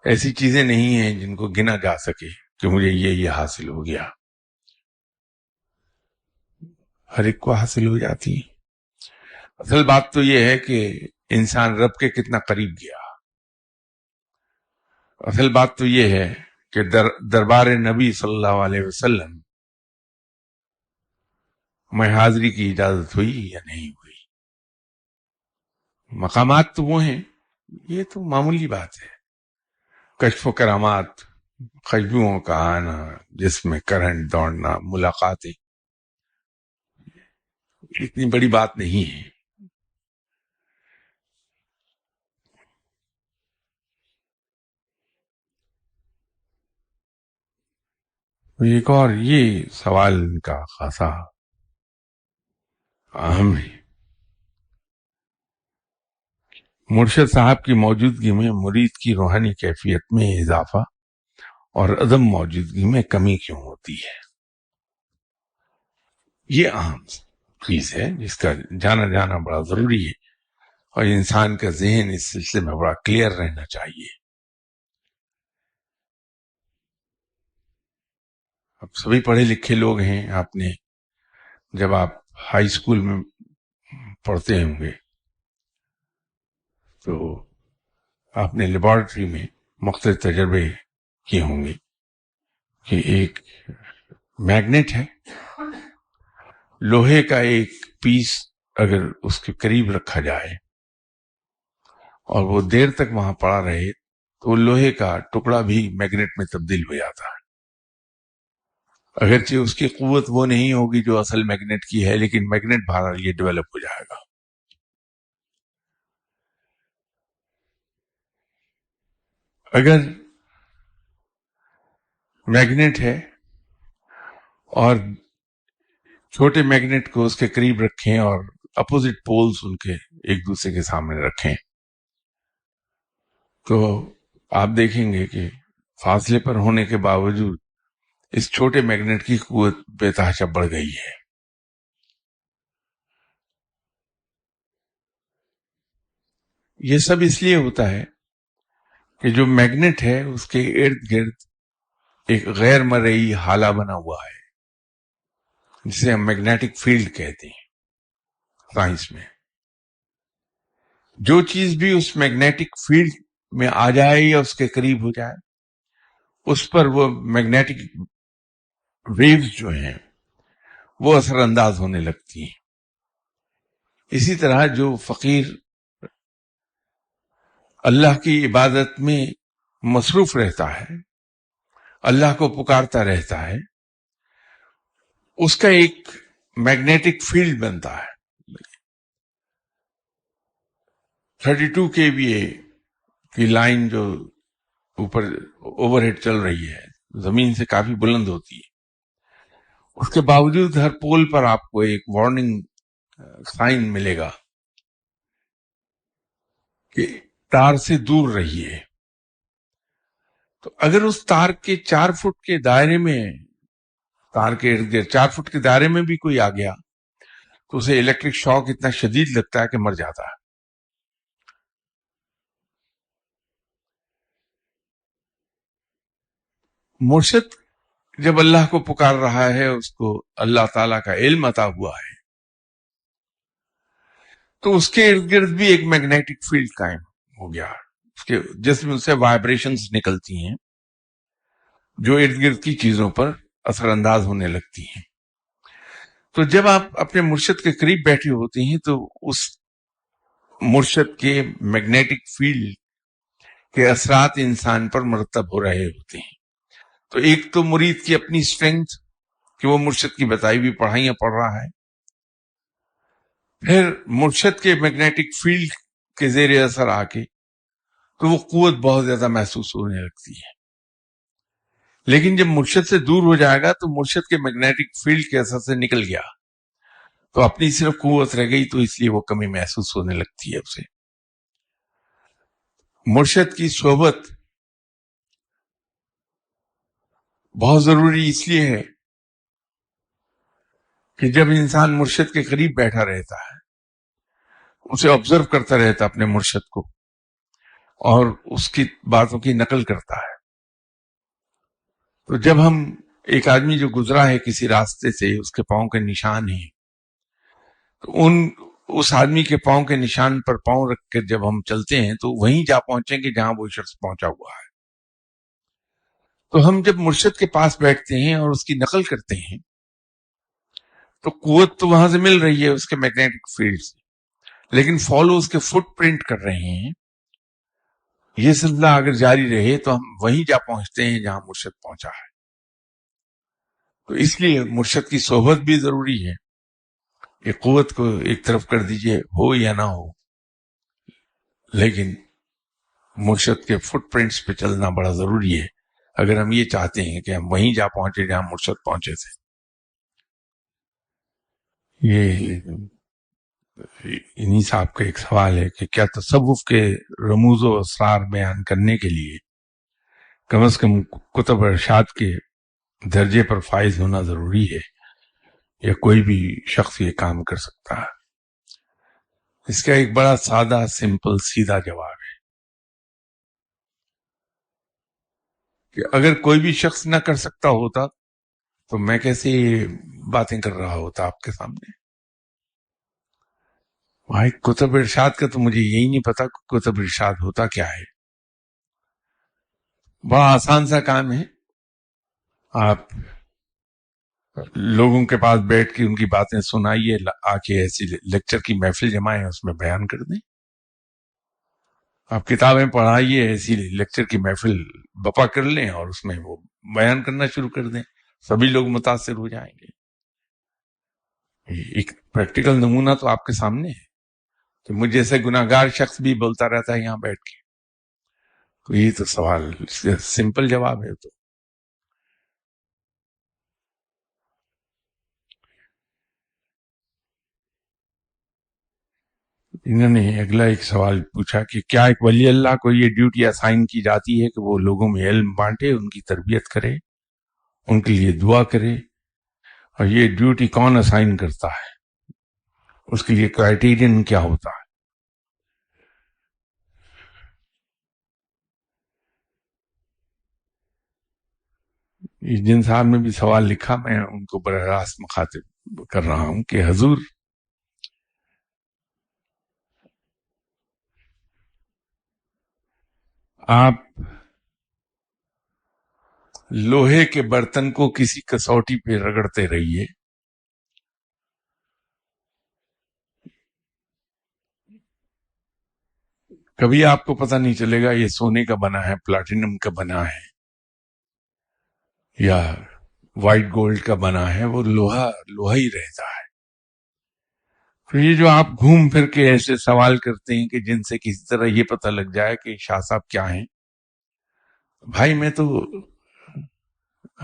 ایسی چیزیں نہیں ہیں جن کو گنا جا سکے کہ مجھے یہ حاصل ہو گیا. ہر ایک کو حاصل ہو جاتی ہے. اصل بات تو یہ ہے کہ انسان رب کے کتنا قریب گیا. اصل بات تو یہ ہے کہ دربار نبی صلی اللہ علیہ وسلم میں حاضری کی اجازت ہوئی یا نہیں ہوئی. مقامات تو وہ ہیں، یہ تو معمولی بات ہے. کشف و کرامات، خوشبوؤں کا آنا، جسم میں کرنٹ دوڑنا، ملاقاتیں، اتنی بڑی بات نہیں ہے. ایک اور یہ سوال ان کا خاصا اہم ہے. مرشد صاحب کی موجودگی میں مرید کی روحانی کیفیت میں اضافہ اور عدم موجودگی میں کمی کیوں ہوتی ہے؟ یہ اہم چیز ہے جس کا جانا بڑا ضروری ہے، اور انسان کا ذہن اس سلسلے میں بڑا کلیئر رہنا چاہیے. اب سبھی پڑھے لکھے لوگ ہیں، آپ نے جب آپ ہائی اسکول میں پڑھتے ہوں گے تو آپ نے لیبارٹری میں مختلف تجربے کیے ہوں گے کہ ایک میگنیٹ ہے، لوہے کا ایک پیس اگر اس کے قریب رکھا جائے اور وہ دیر تک وہاں پڑا رہے تو لوہے کا ٹکڑا بھی میگنیٹ میں تبدیل ہو جاتا ہے. اگرچہ اس کی قوت وہ نہیں ہوگی جو اصل میگنیٹ کی ہے، لیکن میگنیٹ بہرحال یہ ڈیولپ ہو جائے گا۔ اگر میگنیٹ ہے اور چھوٹے میگنیٹ کو اس کے قریب رکھیں اور اپوزٹ پولز ان کے ایک دوسرے کے سامنے رکھیں، تو آپ دیکھیں گے کہ فاصلے پر ہونے کے باوجود اس چھوٹے میگنیٹ کی قوت بے تحاشا بڑھ گئی ہے۔ یہ سب اس لیے ہوتا ہے کہ جو میگنیٹ ہے اس کے ارد گرد ایک غیر مرئی حالہ بنا ہوا ہے، جسے ہم میگنیٹک فیلڈ کہتے ہیں سائنس میں۔ جو چیز بھی اس میگنیٹک فیلڈ میں آ جائے یا اس کے قریب ہو جائے، اس پر وہ میگنیٹک ویوز جو ہیں وہ اثر انداز ہونے لگتی ہیں۔ اسی طرح جو فقیر اللہ کی عبادت میں مصروف رہتا ہے، اللہ کو پکارتا رہتا ہے، اس کا ایک میگنیٹک فیلڈ بنتا ہے۔ 32 kVA کی لائن جو اوپر اوور ہیڈ چل رہی ہے، زمین سے کافی بلند ہوتی ہے، اس کے باوجود ہر پول پر آپ کو ایک وارننگ سائن ملے گا کہ تار سے دور رہیے۔ تو اگر اس تار کے 4 فٹ کے دائرے میں، تار کے ارد گرد 4 فٹ کے دائرے میں بھی کوئی آ گیا تو اسے الیکٹرک شاک اتنا شدید لگتا ہے کہ مر جاتا ہے۔ مرشد جب اللہ کو پکار رہا ہے، اس کو اللہ تعالیٰ کا علم عطا ہوا ہے، تو اس کے ارد گرد بھی ایک میگنیٹک فیلڈ قائم ہو گیا، اس کے جسم سے وائبریشنز نکلتی ہیں جو ارد گرد کی چیزوں پر اثر انداز ہونے لگتی ہیں۔ تو جب آپ اپنے مرشد کے قریب بیٹھے ہوتے ہیں تو اس مرشد کے میگنیٹک فیلڈ کے اثرات انسان پر مرتب ہو رہے ہوتے ہیں۔ تو ایک تو مرید کی اپنی اسٹرینتھ کہ وہ مرشد کی بتائی ہوئی پڑھائیاں پڑھ رہا ہے، پھر مرشد کے میگنیٹک فیلڈ کے زیر اثر آ کے تو وہ قوت بہت زیادہ محسوس ہونے لگتی ہے۔ لیکن جب مرشد سے دور ہو جائے گا تو مرشد کے میگنیٹک فیلڈ کے اثر سے نکل گیا تو اپنی صرف قوت رہ گئی، تو اس لیے وہ کمی محسوس ہونے لگتی ہے اسے۔ مرشد کی صحبت بہت ضروری اس لیے ہے کہ جب انسان مرشد کے قریب بیٹھا رہتا ہے، اسے آبزرو کرتا رہتا اپنے مرشد کو اور اس کی باتوں کی نقل کرتا ہے، تو جب ہم ایک آدمی جو گزرا ہے کسی راستے سے، اس کے پاؤں کے نشان ہیں، تو اس آدمی کے پاؤں کے نشان پر پاؤں رکھ کر جب ہم چلتے ہیں تو وہیں جا پہنچیں گے جہاں وہ شخص پہنچا ہوا ہے۔ تو ہم جب مرشد کے پاس بیٹھتے ہیں اور اس کی نقل کرتے ہیں تو قوت تو وہاں سے مل رہی ہے اس کے میگنیٹک فیلڈ سے، لیکن فالو اس کے فٹ پرنٹ کر رہے ہیں۔ یہ سلسلہ اگر جاری رہے تو ہم وہیں جا پہنچتے ہیں جہاں مرشد پہنچا ہے۔ تو اس لیے مرشد کی صحبت بھی ضروری ہے کہ قوت کو ایک طرف کر دیجئے، ہو یا نہ ہو، لیکن مرشد کے فٹ پرنٹس پہ چلنا بڑا ضروری ہے اگر ہم یہ چاہتے ہیں کہ ہم وہیں جا پہنچے جہاں مرشد پہنچے تھے۔ یہ انہی صاحب کا ایک سوال ہے کہ کیا تصوف کے رموز و اسرار بیان کرنے کے لیے کم از کم کتب ارشاد کے درجے پر فائز ہونا ضروری ہے یا کوئی بھی شخص یہ کام کر سکتا ہے؟ اس کا ایک بڑا سادہ، سمپل، سیدھا جواب ہے کہ اگر کوئی بھی شخص نہ کر سکتا ہوتا تو میں کیسے یہ باتیں کر رہا ہوتا آپ کے سامنے؟ بھائی کتب ارشاد کا تو مجھے یہی نہیں پتا کتب ارشاد ہوتا کیا ہے۔ بڑا آسان سا کام ہے، آپ لوگوں کے پاس بیٹھ کے ان کی باتیں سنائیے، آ کے ایسی لیکچر کی محفل جمائیں، اس میں بیان کر دیں۔ آپ کتابیں پڑھائیے، ایسی لیکچر کی محفل بپا کر لیں اور اس میں وہ بیان کرنا شروع کر دیں۔ سبھی لوگ متاثر ہو جائیں گے. ایک پریکٹیکل نمونہ تو آپ کے سامنے ہے کہ مجھ جیسے گناہگار شخص بھی بولتا رہتا ہے یہاں بیٹھ کے. تو یہ تو سوال سمپل جواب ہے. تو انہوں نے اگلا ایک سوال پوچھا کہ کیا ایک ولی اللہ کو یہ ڈیوٹی اسائن کی جاتی ہے کہ وہ لوگوں میں علم بانٹے، ان کی تربیت کرے، ان کے لیے دعا کرے، اور یہ ڈیوٹی کون اسائن کرتا ہے، اس کے لیے کرائیٹیرین کیا ہوتا ہے؟ جن صاحب نے بھی سوال لکھا میں ان کو براہ راست مخاطب کر رہا ہوں کہ حضور آپ لوہے کے برتن کو کسی کسوٹی پہ رگڑتے رہیے، کبھی آپ کو پتہ نہیں چلے گا یہ سونے کا بنا ہے، پلاٹینم کا بنا ہے، یا وائٹ گولڈ کا بنا ہے، وہ لوہا ہی رہتا ہے. تو یہ جو آپ گھوم پھر کے ایسے سوال کرتے ہیں کہ جن سے کسی طرح یہ پتہ لگ جائے کہ شاہ صاحب کیا ہیں، بھائی میں تو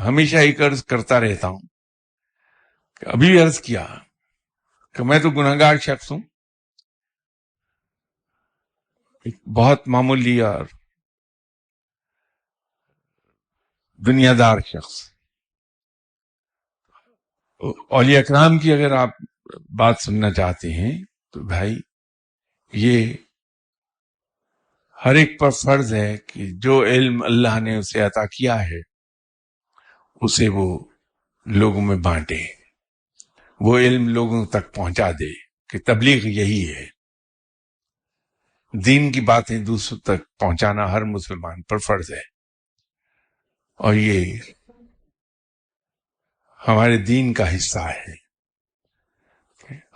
ہمیشہ ایک عرض کرتا رہتا ہوں کہ ابھی بھی عرض کیا کہ میں تو گناہگار شخص ہوں، ایک بہت معمولی اور دنیا دار شخص. اولیاء اکرام کی اگر آپ بات سننا چاہتے ہیں تو بھائی یہ ہر ایک پر فرض ہے کہ جو علم اللہ نے اسے عطا کیا ہے اسے وہ لوگوں میں بانٹے، وہ علم لوگوں تک پہنچا دے، کہ تبلیغ یہی ہے. دین کی باتیں دوسروں تک پہنچانا ہر مسلمان پر فرض ہے، اور یہ ہمارے دین کا حصہ ہے.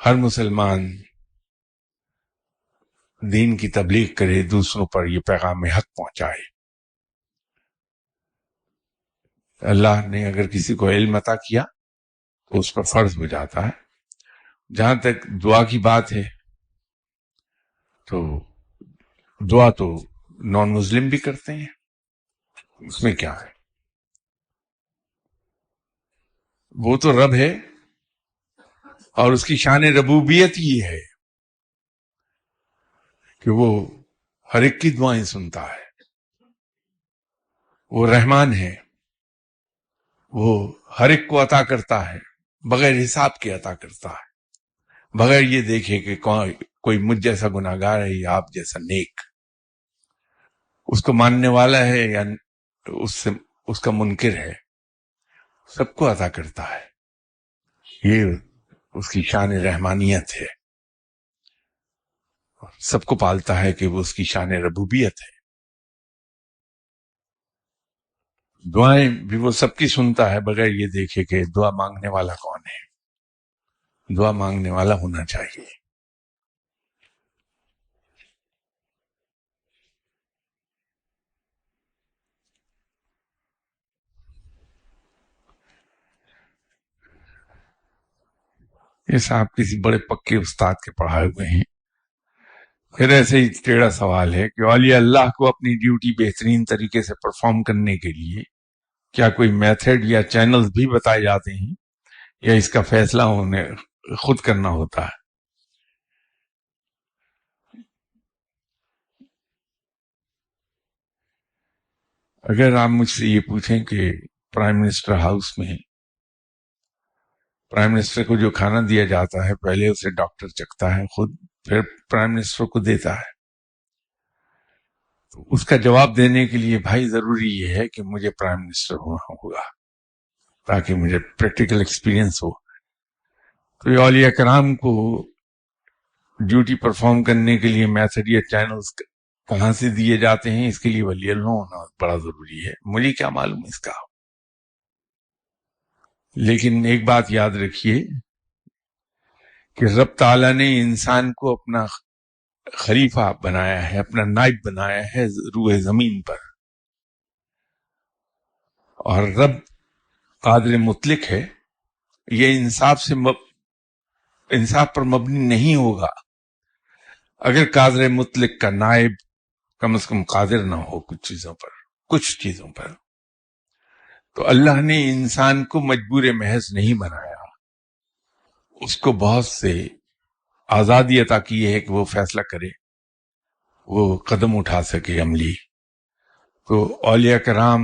ہر مسلمان دین کی تبلیغ کرے، دوسروں پر یہ پیغام حق پہنچائے. اللہ نے اگر کسی کو علم عطا کیا تو اس پر فرض ہو جاتا ہے. جہاں تک دعا کی بات ہے تو دعا تو نان مسلم بھی کرتے ہیں، اس میں کیا ہے؟ وہ تو رب ہے اور اس کی شان ربوبیت یہ ہے کہ وہ ہر ایک کی دعائیں سنتا ہے. وہ رحمان ہے، وہ ہر ایک کو عطا کرتا ہے، بغیر حساب کے عطا کرتا ہے، بغیر یہ دیکھے کہ کوئی مجھ جیسا گناہگار ہے یا آپ جیسا نیک، اس کو ماننے والا ہے یا اس کا منکر ہے، سب کو عطا کرتا ہے. یہ اس کی شان رحمانیت ہے، سب کو پالتا ہے کہ وہ اس کی شان ربوبیت ہے. دعائیں بھی وہ سب کی سنتا ہے بغیر یہ دیکھے کہ دعا مانگنے والا کون ہے. دعا مانگنے والا ہونا چاہیے. یہ صاحب کسی بڑے پکے استاد کے پڑھائے ہوئے ہیں. پھر ایسے ہی ٹیڑھا سوال ہے کہ اولیاء اللہ کو اپنی ڈیوٹی بہترین طریقے سے پرفارم کرنے کے لیے کیا کوئی میتھڈ یا چینلز بھی بتائے جاتے ہیں، یا اس کا فیصلہ انہیں خود کرنا ہوتا ہے؟ اگر آپ مجھ سے یہ پوچھیں کہ پرائم منسٹر ہاؤس میں پرائم منسٹر کو جو کھانا دیا جاتا ہے پہلے اسے ڈاکٹر چکھتا ہے خود، پھر پرائم منسٹر کو دیتا ہے، تو اس کا جواب دینے کے لیے بھائی ضروری یہ ہے کہ مجھے پرائم منسٹر ہونا ہوگا تاکہ مجھے پریکٹیکل ایکسپیرینس ہو. تو یہ اولیاء کرام کو ڈیوٹی پرفارم کرنے کے لیے میتھڈ یا چینلز کہاں سے دیے جاتے ہیں، اس کے لیے ولی اللہ ہونا بڑا ضروری ہے. مجھے کیا معلوم اس کا، لیکن ایک بات یاد رکھیے کہ رب تعالیٰ نے انسان کو اپنا خلیفہ بنایا ہے، اپنا نائب بنایا ہے روئے زمین پر، اور رب قادر مطلق ہے، یہ انصاف پر مبنی نہیں ہوگا اگر قادر مطلق کا نائب کم از کم قادر نہ ہو کچھ چیزوں پر. تو اللہ نے انسان کو مجبور محض نہیں بنایا، اس کو بہت سے آزادی عطا کی ہے کہ وہ فیصلہ کرے، وہ قدم اٹھا سکے عملی. تو اولیاء کرام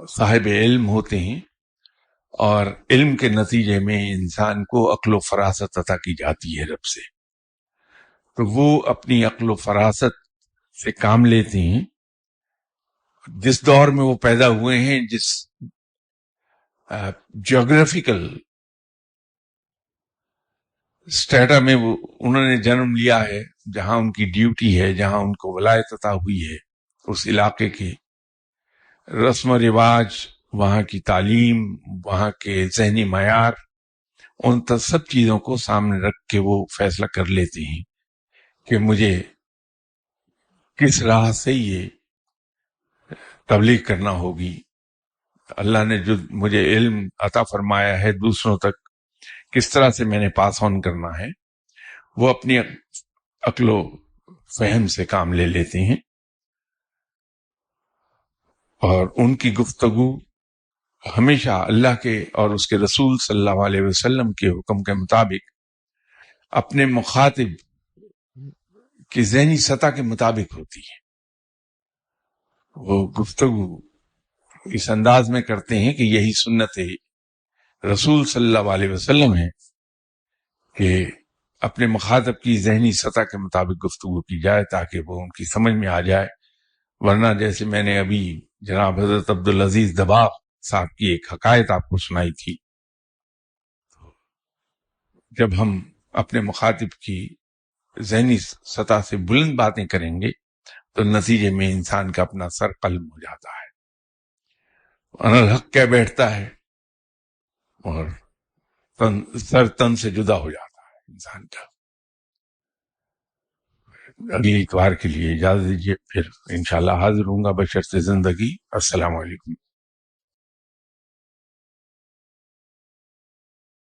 صاحب علم ہوتے ہیں، اور علم کے نتیجے میں انسان کو عقل و فراست عطا کی جاتی ہے رب سے. تو وہ اپنی عقل و فراست سے کام لیتے ہیں. جس دور میں وہ پیدا ہوئے ہیں، جس جیوگرافیکل اسٹیٹا میں انہوں نے جنم لیا ہے، جہاں ان کی ڈیوٹی ہے، جہاں ان کو ولایت عطا ہوئی ہے، اس علاقے کے رسم و رواج، وہاں کی تعلیم، وہاں کے ذہنی معیار، ان سب چیزوں کو سامنے رکھ کے وہ فیصلہ کر لیتے ہیں کہ مجھے کس راہ سے یہ تبلیغ کرنا ہوگی. اللہ نے جو مجھے علم عطا فرمایا ہے دوسروں تک کس طرح سے میں نے پاس آن کرنا ہے، وہ اپنی عقل و فہم سے کام لے لیتے ہیں. اور ان کی گفتگو ہمیشہ اللہ کے اور اس کے رسول صلی اللہ علیہ وسلم کے حکم کے مطابق اپنے مخاطب کی ذہنی سطح کے مطابق ہوتی ہے. وہ گفتگو اس انداز میں کرتے ہیں کہ یہی سنت رسول صلی اللہ علیہ وسلم ہے کہ اپنے مخاطب کی ذہنی سطح کے مطابق گفتگو کی جائے تاکہ وہ ان کی سمجھ میں آ جائے. ورنہ جیسے میں نے ابھی جناب حضرت عبدالعزیز دباغ صاحب کی ایک حکایت آپ کو سنائی تھی، جب ہم اپنے مخاطب کی ذہنی سطح سے بلند باتیں کریں گے تو نتیجے میں انسان کا اپنا سر قلم ہو جاتا ہے، انا الحق کہہ بیٹھتا ہے، اور سر تن سے جدا ہو جاتا ہے انسان کا. اگلی اتوار کے لیے اجازت دیجیے، پھر انشاءاللہ حاضر ہوں گا بشرط زندگی. السلام علیکم.